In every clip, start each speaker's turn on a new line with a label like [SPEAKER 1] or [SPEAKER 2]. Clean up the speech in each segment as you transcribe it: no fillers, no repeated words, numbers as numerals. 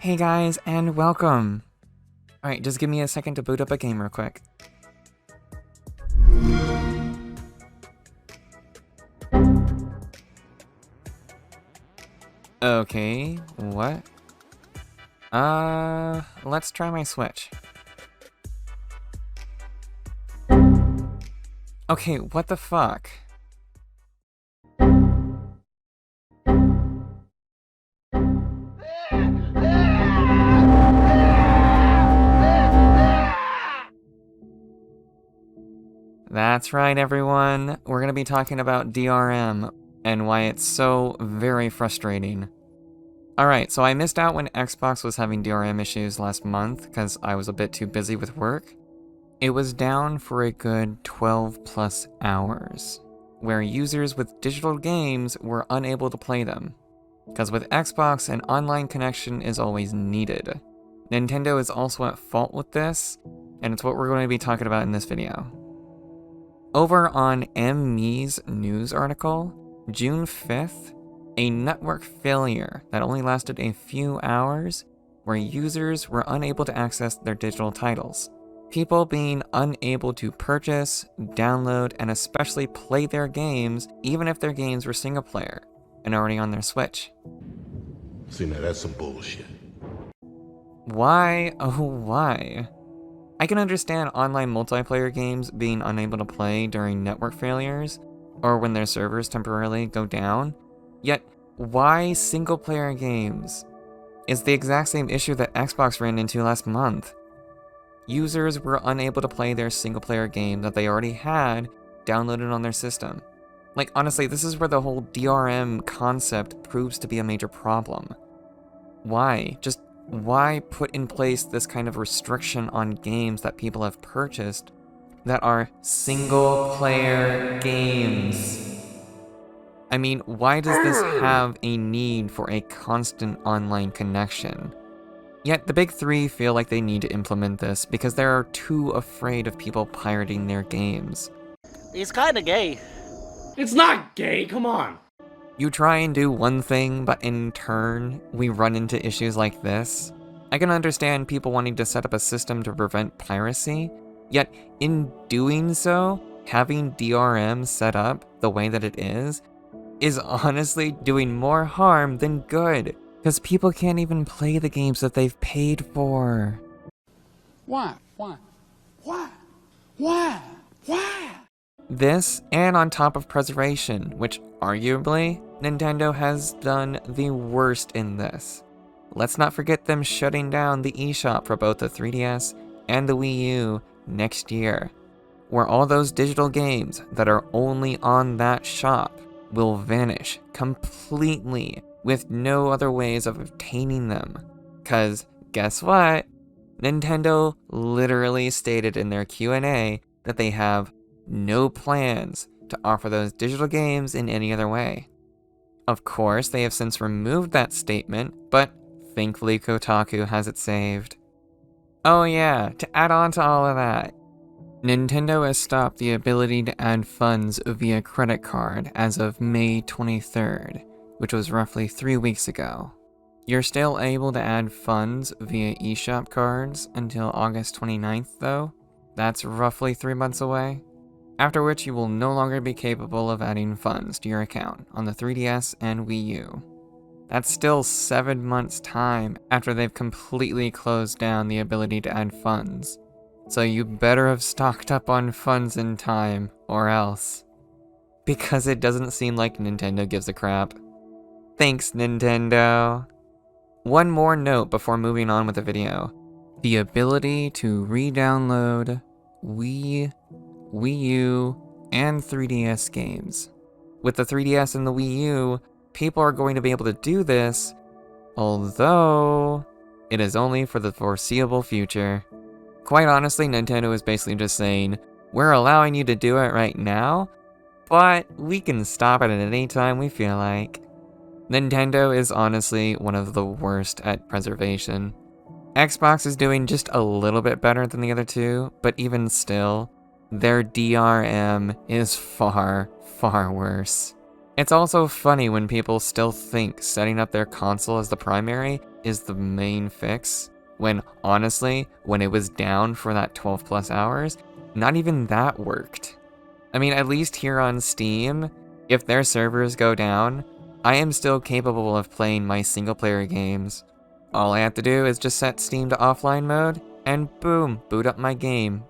[SPEAKER 1] Hey guys, and welcome! Alright, just give me a second to boot up a game real quick. Okay, what? Let's try my Switch. Okay, what the fuck? That's right, everyone. We're gonna be talking about DRM and why it's so very frustrating. Alright, so I missed out when Xbox was having DRM issues last month because I was a bit too busy with work. It was down for a good 12 plus hours, where users with digital games were unable to play them. Because with Xbox, an online connection is always needed. Nintendo is also at fault with this, and it's what we're going to be talking about in this video. Over on MMe's news article, June 5th, a network failure that only lasted a few hours, where users were unable to access their digital titles. People being unable to purchase, download, and especially play their games, even if their games were single player and already on their Switch.
[SPEAKER 2] See, now that's some bullshit.
[SPEAKER 1] Why? Oh, why? I can understand online multiplayer games being unable to play during network failures, or when their servers temporarily go down, yet why single player games? It's the exact same issue that Xbox ran into last month. Users were unable to play their single player game that they already had downloaded on their system. Like, honestly, this is where the whole DRM concept proves to be a major problem. Why? Just why put in place this kind of restriction on games that people have purchased that are single player games? I mean, why does this have a need for a constant online connection? Yet the big three feel like they need to implement this because they're too afraid of people pirating their games.
[SPEAKER 3] He's kinda gay.
[SPEAKER 4] It's not gay, come on!
[SPEAKER 1] You try and do one thing, but in turn, we run into issues like this. I can understand people wanting to set up a system to prevent piracy, yet in doing so, having DRM set up the way that it is honestly doing more harm than good, because people can't even play the games that they've paid for.
[SPEAKER 5] Why?
[SPEAKER 1] This, and on top of preservation, which arguably, Nintendo has done the worst in this. Let's not forget them shutting down the eShop for both the 3DS and the Wii U next year, where all those digital games that are only on that shop will vanish completely with no other ways of obtaining them. Cause guess what? Nintendo literally stated in their Q&A that they have no plans to offer those digital games in any other way. Of course, they have since removed that statement, but thankfully Kotaku has it saved. Oh yeah, to add on to all of that, Nintendo has stopped the ability to add funds via credit card as of May 23rd, which was roughly 3 weeks ago. You're still able to add funds via eShop cards until August 29th though. That's roughly 3 months away. After which you will no longer be capable of adding funds to your account on the 3DS and Wii U. That's still 7 months' time after they've completely closed down the ability to add funds. So you better have stocked up on funds in time, or else. Because it doesn't seem like Nintendo gives a crap. Thanks, Nintendo! One more note before moving on with the video. The ability to re-download Wii U, and 3DS games. With the 3DS and the Wii U, people are going to be able to do this, although it is only for the foreseeable future. Quite honestly, Nintendo is basically just saying, we're allowing you to do it right now, but we can stop it at any time we feel like. Nintendo is honestly one of the worst at preservation. Xbox is doing just a little bit better than the other two, but even still, their DRM is far, far worse. It's also funny when people still think setting up their console as the primary is the main fix, when honestly, when it was down for that 12 plus hours, not even that worked. I mean, at least here on Steam, if their servers go down, I am still capable of playing my single player games. All I have to do is just set Steam to offline mode, and boom, boot up my game.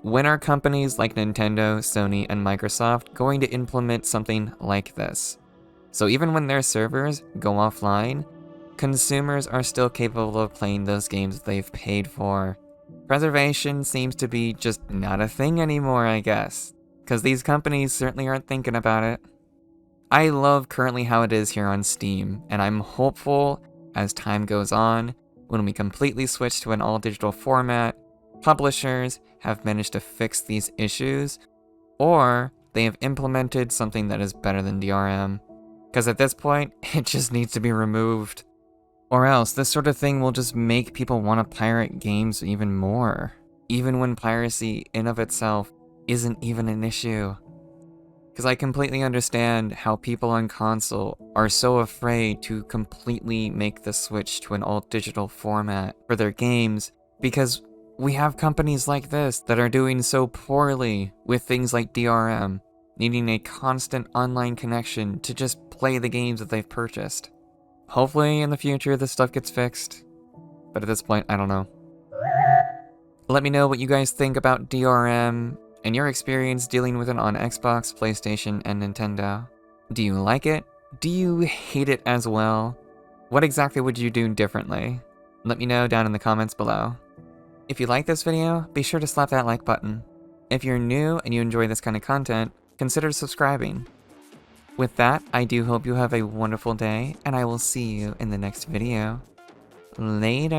[SPEAKER 1] When are companies like Nintendo, Sony, and Microsoft going to implement something like this? So even when their servers go offline, consumers are still capable of playing those games they've paid for. Preservation seems to be just not a thing anymore, I guess, because these companies certainly aren't thinking about it. I love currently how it is here on Steam, and I'm hopeful as time goes on, when we completely switch to an all-digital format, publishers have managed to fix these issues, or they have implemented something that is better than DRM. Because at this point, it just needs to be removed. Or else, this sort of thing will just make people want to pirate games even more, even when piracy in of itself isn't even an issue. Because I completely understand how people on console are so afraid to completely make the switch to an all-digital format for their games, because we have companies like this that are doing so poorly with things like DRM, needing a constant online connection to just play the games that they've purchased. Hopefully in the future this stuff gets fixed, but at this point, I don't know. Let me know what you guys think about DRM and your experience dealing with it on Xbox, PlayStation, and Nintendo. Do you like it? Do you hate it as well? What exactly would you do differently? Let me know down in the comments below. If you like this video, be sure to slap that like button. If you're new and you enjoy this kind of content, consider subscribing. With that, I do hope you have a wonderful day, and I will see you in the next video. Later!